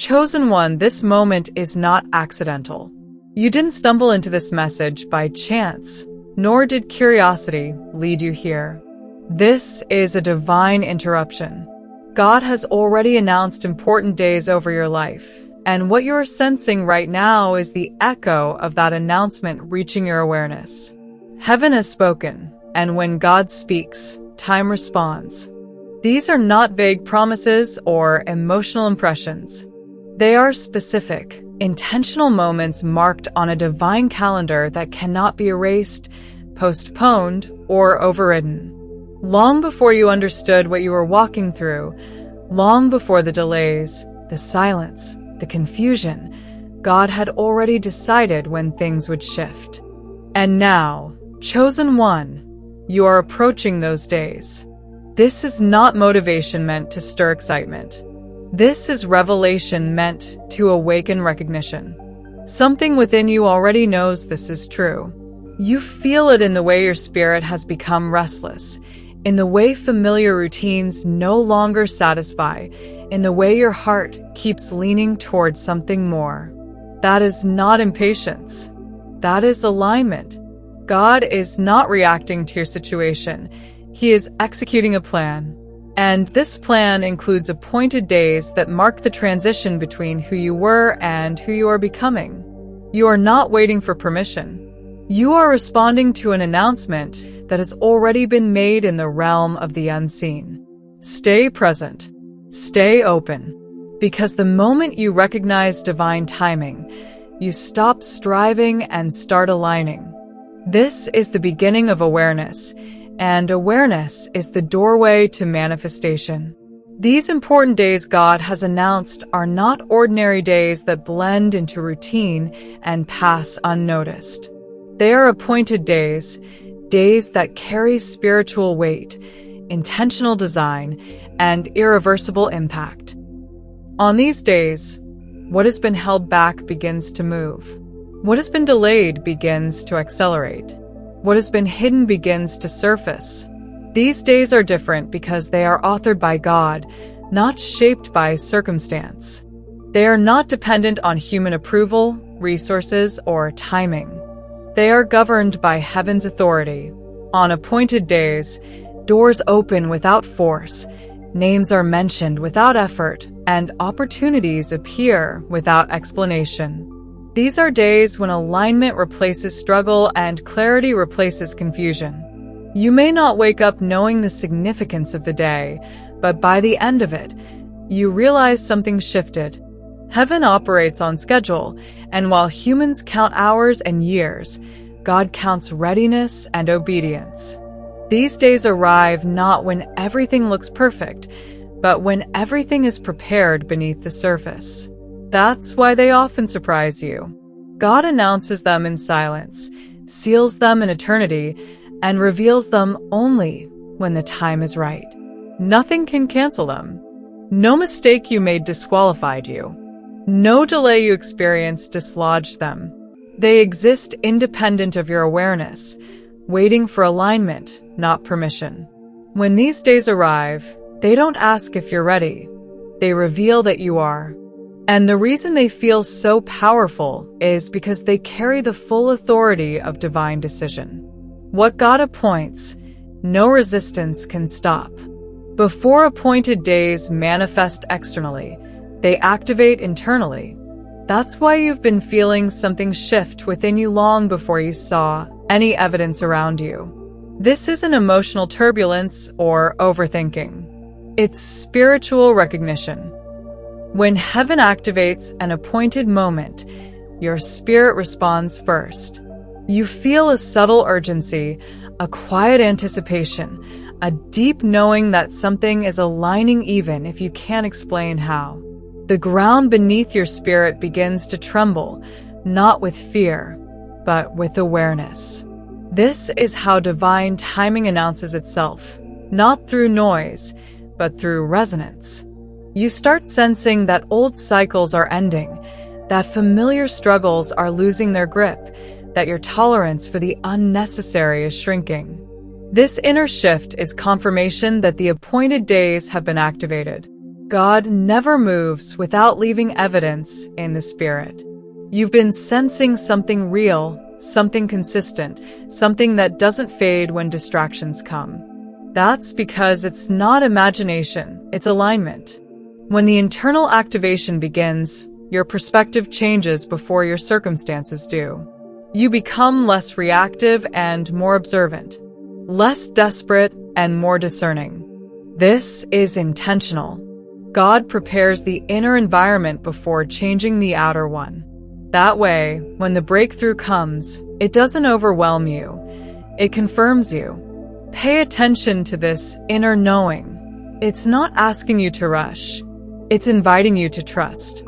Chosen one, this moment is not accidental. You didn't stumble into this message by chance, nor did curiosity lead you here. This is a divine interruption. God has already announced important days over your life, and what you are sensing right now is the echo of that announcement reaching your awareness. Heaven has spoken, and when God speaks, time responds. These are not vague promises or emotional impressions. They are specific, intentional moments marked on a divine calendar that cannot be erased, postponed, or overridden. Long before you understood what you were walking through, long before the delays, the silence, the confusion, God had already decided when things would shift. And now, chosen one, you are approaching those days. This is not motivation meant to stir excitement. This is revelation meant to awaken recognition. Something within you already knows this is true. You feel it in the way your spirit has become restless, in the way familiar routines no longer satisfy, in the way your heart keeps leaning towards something more. That is not impatience. That is alignment. God is not reacting to your situation. He is executing a plan. And this plan includes appointed days that mark the transition between who you were and who you are becoming. You are not waiting for permission. You are responding to an announcement that has already been made in the realm of the unseen. Stay present. Stay open. Because the moment you recognize divine timing, you stop striving and start aligning. This is the beginning of awareness, and awareness is the doorway to manifestation. These important days God has announced are not ordinary days that blend into routine and pass unnoticed. They are appointed days, days that carry spiritual weight, intentional design, and irreversible impact. On these days, what has been held back begins to move. What has been delayed begins to accelerate. What has been hidden begins to surface. These days are different because they are authored by God, not shaped by circumstance. They are not dependent on human approval, resources, or timing. They are governed by heaven's authority. On appointed days, doors open without force, names are mentioned without effort, and opportunities appear without explanation. These are days when alignment replaces struggle and clarity replaces confusion. You may not wake up knowing the significance of the day, but by the end of it, you realize something shifted. Heaven operates on schedule, and while humans count hours and years, God counts readiness and obedience. These days arrive not when everything looks perfect, but when everything is prepared beneath the surface. That's why they often surprise you. God announces them in silence, seals them in eternity, and reveals them only when the time is right. Nothing can cancel them. No mistake you made disqualified you. No delay you experienced dislodged them. They exist independent of your awareness, waiting for alignment, not permission. When these days arrive, they don't ask if you're ready. They reveal that you are. And the reason they feel so powerful is because they carry the full authority of divine decision. What God appoints, no resistance can stop. Before appointed days manifest externally, they activate internally. That's why you've been feeling something shift within you long before you saw any evidence around you. This isn't emotional turbulence or overthinking. It's spiritual recognition. When heaven activates an appointed moment, your spirit responds first. You feel a subtle urgency, a quiet anticipation, a deep knowing that something is aligning even if you can't explain how. The ground beneath your spirit begins to tremble, not with fear, but with awareness. This is how divine timing announces itself, not through noise, but through resonance. You start sensing that old cycles are ending, that familiar struggles are losing their grip, that your tolerance for the unnecessary is shrinking. This inner shift is confirmation that the appointed days have been activated. God never moves without leaving evidence in the spirit. You've been sensing something real, something consistent, something that doesn't fade when distractions come. That's because it's not imagination, it's alignment. When the internal activation begins, your perspective changes before your circumstances do. You become less reactive and more observant, less desperate and more discerning. This is intentional. God prepares the inner environment before changing the outer one. That way, when the breakthrough comes, it doesn't overwhelm you. It confirms you. Pay attention to this inner knowing. It's not asking you to rush. It's inviting you to trust.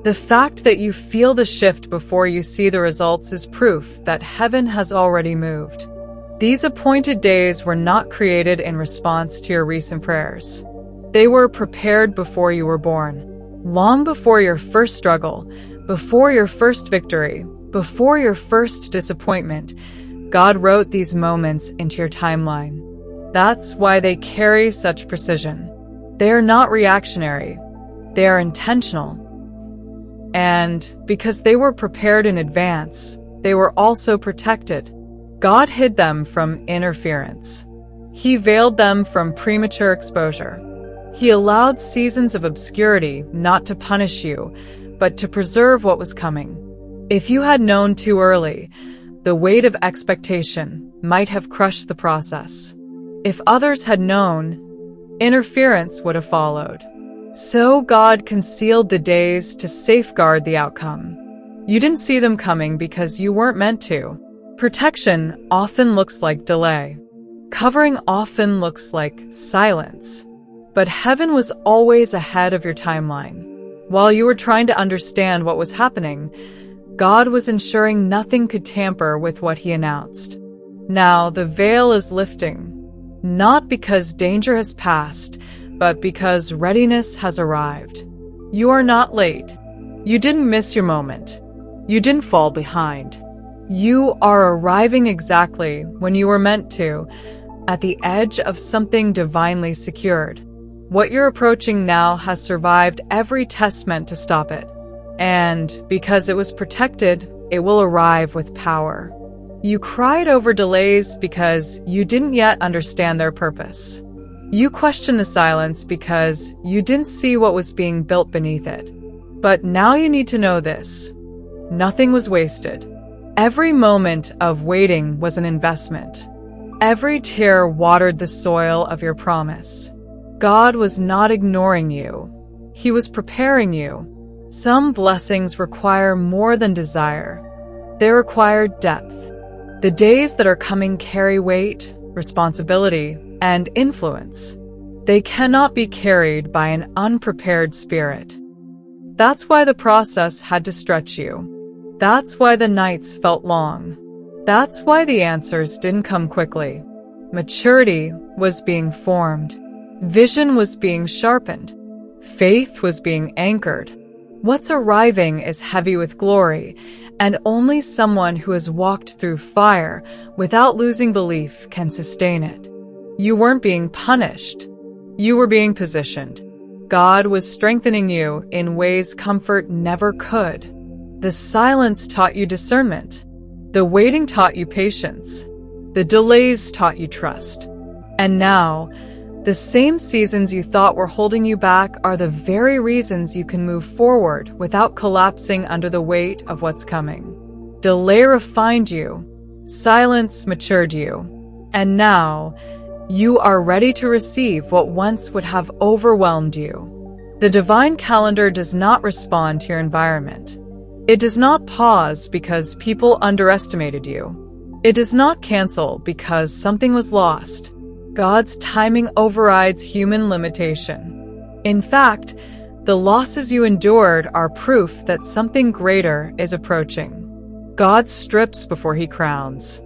The fact that you feel the shift before you see the results is proof that heaven has already moved. These appointed days were not created in response to your recent prayers. They were prepared before you were born, long before your first struggle, before your first victory, before your first disappointment. God wrote these moments into your timeline. That's why they carry such precision. They are not reactionary. They are intentional. And because they were prepared in advance, they were also protected. God hid them from interference. He veiled them from premature exposure. He allowed seasons of obscurity not to punish you, but to preserve what was coming. If you had known too early, the weight of expectation might have crushed the process. If others had known, interference would have followed. So God concealed the days to safeguard the outcome. You didn't see them coming because you weren't meant to. Protection often looks like delay. Covering often looks like silence. But heaven was always ahead of your timeline. While you were trying to understand what was happening, God was ensuring nothing could tamper with what he announced. Now the veil is lifting, not because danger has passed, but because readiness has arrived. You are not late. You didn't miss your moment. You didn't fall behind. You are arriving exactly when you were meant to, at the edge of something divinely secured. What you're approaching now has survived every test meant to stop it. And because it was protected, it will arrive with power. You cried over delays because you didn't yet understand their purpose. You questioned the silence because you didn't see what was being built beneath it. But now you need to know this. Nothing was wasted. Every moment of waiting was an investment. Every tear watered the soil of your promise. God was not ignoring you. He was preparing you. Some blessings require more than desire. They require depth. The days that are coming carry weight, responsibility, and influence. They cannot be carried by an unprepared spirit. That's why the process had to stretch you. That's why the nights felt long. That's why the answers didn't come quickly. Maturity was being formed. Vision was being sharpened. Faith was being anchored. What's arriving is heavy with glory, and only someone who has walked through fire without losing belief can sustain it. You weren't being punished. You were being positioned. God was strengthening you in ways comfort never could. The silence taught you discernment. The waiting taught you patience. The delays taught you trust. And now, the same seasons you thought were holding you back are the very reasons you can move forward without collapsing under the weight of what's coming. Delay refined you. Silence matured you. And now, you are ready to receive what once would have overwhelmed you. The divine calendar does not respond to your environment. It does not pause because people underestimated you. It does not cancel because something was lost. God's timing overrides human limitation. In fact, the losses you endured are proof that something greater is approaching. God strips before he crowns.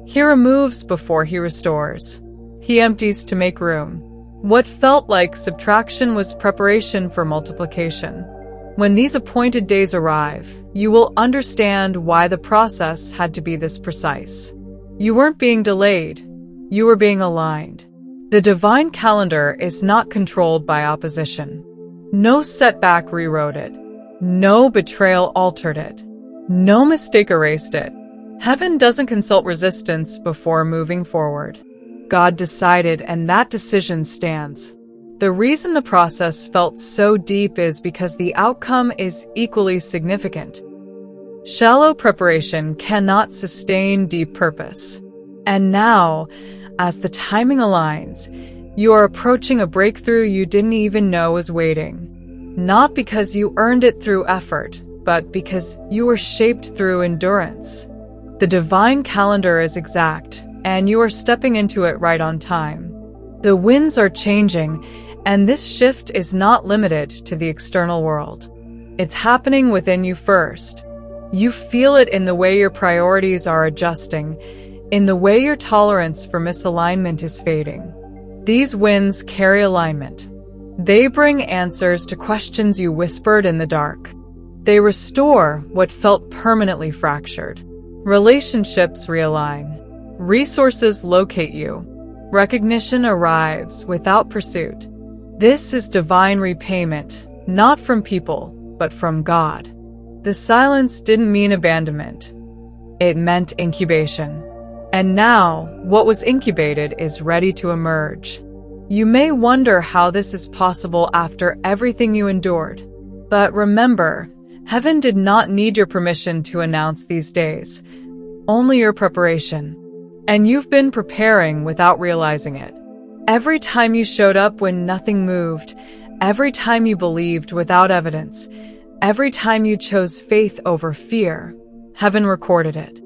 He removes before he restores. He empties to make room. What felt like subtraction was preparation for multiplication. When these appointed days arrive, you will understand why the process had to be this precise. You weren't being delayed. You were being aligned. The divine calendar is not controlled by opposition. No setback rewrote it. No betrayal altered it. No mistake erased it. Heaven doesn't consult resistance before moving forward. God decided, and that decision stands. The reason the process felt so deep is because the outcome is equally significant. Shallow preparation cannot sustain deep purpose. And now, as the timing aligns, you are approaching a breakthrough you didn't even know was waiting. Not because you earned it through effort, but because you were shaped through endurance. The divine calendar is exact, and you are stepping into it right on time. The winds are changing, and this shift is not limited to the external world. It's happening within you first. You feel it in the way your priorities are adjusting, in the way your tolerance for misalignment is fading. These winds carry alignment. They bring answers to questions you whispered in the dark. They restore what felt permanently fractured. Relationships realign. Resources locate you. Recognition arrives without pursuit. This is divine repayment, not from people, but from God. The silence didn't mean abandonment. It meant incubation. And now, what was incubated is ready to emerge. You may wonder how this is possible after everything you endured. But remember, heaven did not need your permission to announce these days, only your preparation. And you've been preparing without realizing it. Every time you showed up when nothing moved, every time you believed without evidence, every time you chose faith over fear, heaven recorded it.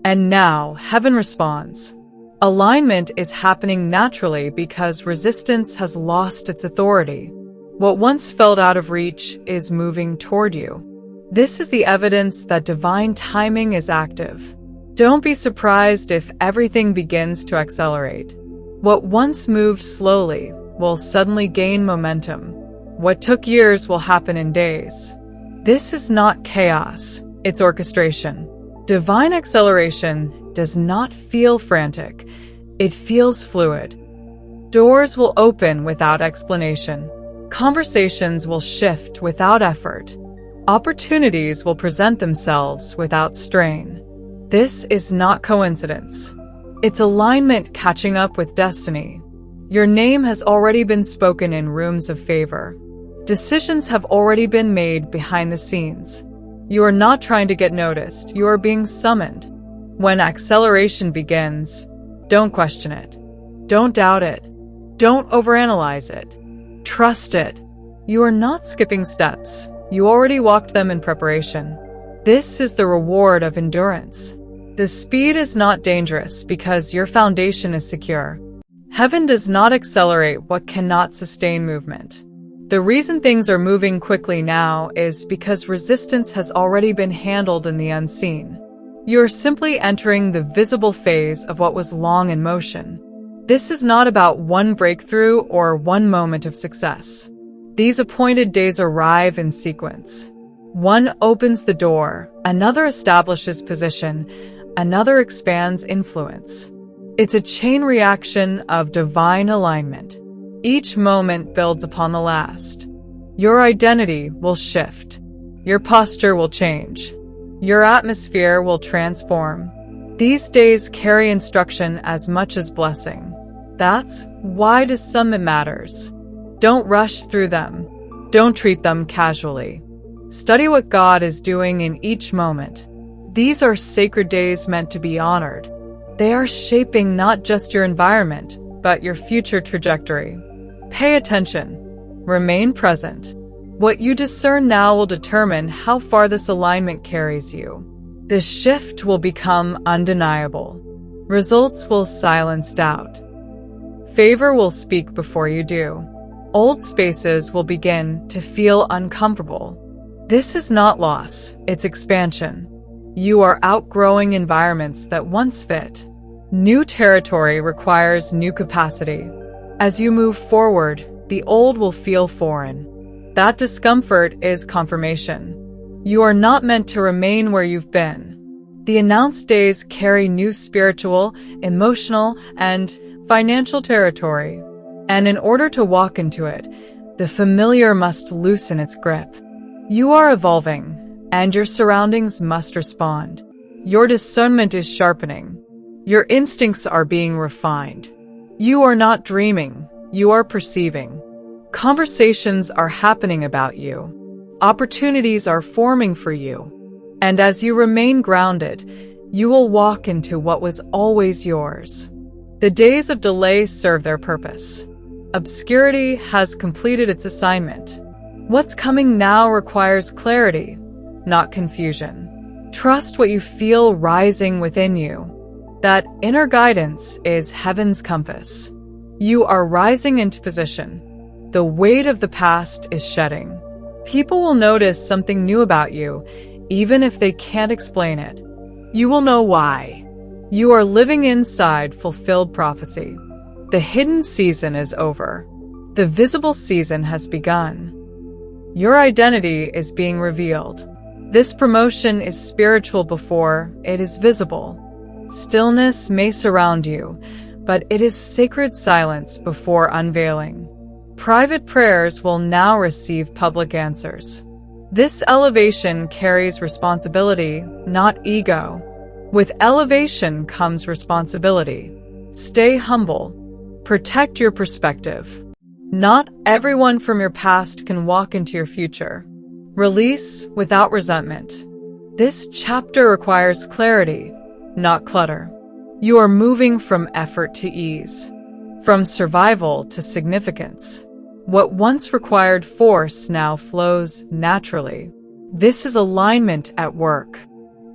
And now, heaven responds. Alignment is happening naturally because resistance has lost its authority. What once felt out of reach is moving toward you. This is the evidence that divine timing is active. Don't be surprised if everything begins to accelerate. What once moved slowly will suddenly gain momentum. What took years will happen in days. This is not chaos, it's orchestration. Divine acceleration does not feel frantic. It feels fluid. Doors will open without explanation. Conversations will shift without effort. Opportunities will present themselves without strain. This is not coincidence. It's alignment catching up with destiny. Your name has already been spoken in rooms of favor. Decisions have already been made behind the scenes. You are not trying to get noticed, you are being summoned. When acceleration begins, don't question it. Don't doubt it. Don't overanalyze it. Trust it. You are not skipping steps. You already walked them in preparation. This is the reward of endurance. The speed is not dangerous because your foundation is secure. Heaven does not accelerate what cannot sustain movement. The reason things are moving quickly now is because resistance has already been handled in the unseen. You are simply entering the visible phase of what was long in motion. This is not about one breakthrough or one moment of success. These appointed days arrive in sequence. One opens the door, another establishes position, another expands influence. It's a chain reaction of divine alignment. Each moment builds upon the last. Your identity will shift. Your posture will change. Your atmosphere will transform. These days carry instruction as much as blessing. That's why discernment matters. Don't rush through them. Don't treat them casually. Study what God is doing in each moment. These are sacred days meant to be honored. They are shaping not just your environment, but your future trajectory. Pay attention. Remain present. What you discern now will determine how far this alignment carries you. The shift will become undeniable. Results will silence doubt. Favor will speak before you do. Old spaces will begin to feel uncomfortable. This is not loss, it's expansion. You are outgrowing environments that once fit. New territory requires new capacity. As you move forward, the old will feel foreign. That discomfort is confirmation. You are not meant to remain where you've been. The announced days carry new spiritual, emotional, and financial territory. And in order to walk into it, The familiar must loosen its grip. You are evolving, and your surroundings must respond. Your discernment is sharpening. Your instincts are being refined. You are not dreaming, you are perceiving. Conversations are happening about you. Opportunities are forming for you. And as you remain grounded, you will walk into what was always yours. The days of delay serve their purpose. Obscurity has completed its assignment. What's coming now requires clarity, not confusion. Trust what you feel rising within you. That inner guidance is heaven's compass. You are rising into position. The weight of the past is shedding. People will notice something new about you, even if they can't explain it. You will know why. You are living inside fulfilled prophecy. The hidden season is over. The visible season has begun. Your identity is being revealed. This promotion is spiritual before it is visible. Stillness may surround you, but it is sacred silence before unveiling. Private prayers will now receive public answers. This elevation carries responsibility, not ego. With elevation comes responsibility. Stay humble. Protect your perspective. Not everyone from your past can walk into your future. Release without resentment. This chapter requires clarity, not clutter. You are moving from effort to ease, from survival to significance. What once required force now flows naturally. This is alignment at work.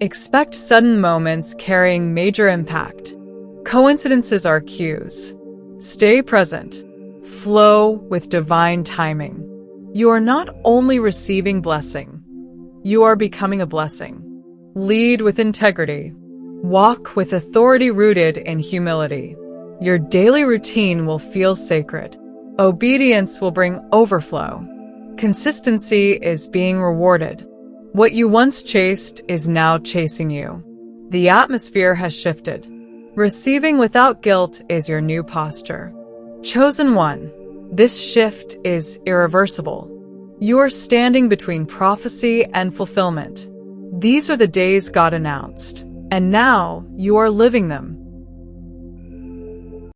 Expect sudden moments carrying major impact. Coincidences are cues. Stay present. Flow with divine timing. You are not only receiving blessing, you are becoming a blessing. Lead with integrity. Walk with authority rooted in humility. Your daily routine will feel sacred. Obedience will bring overflow. Consistency is being rewarded. What you once chased is now chasing you. The atmosphere has shifted. Receiving without guilt is your new posture. Chosen one, this shift is irreversible. You are standing between prophecy and fulfillment. These are the days God announced, and now you are living them.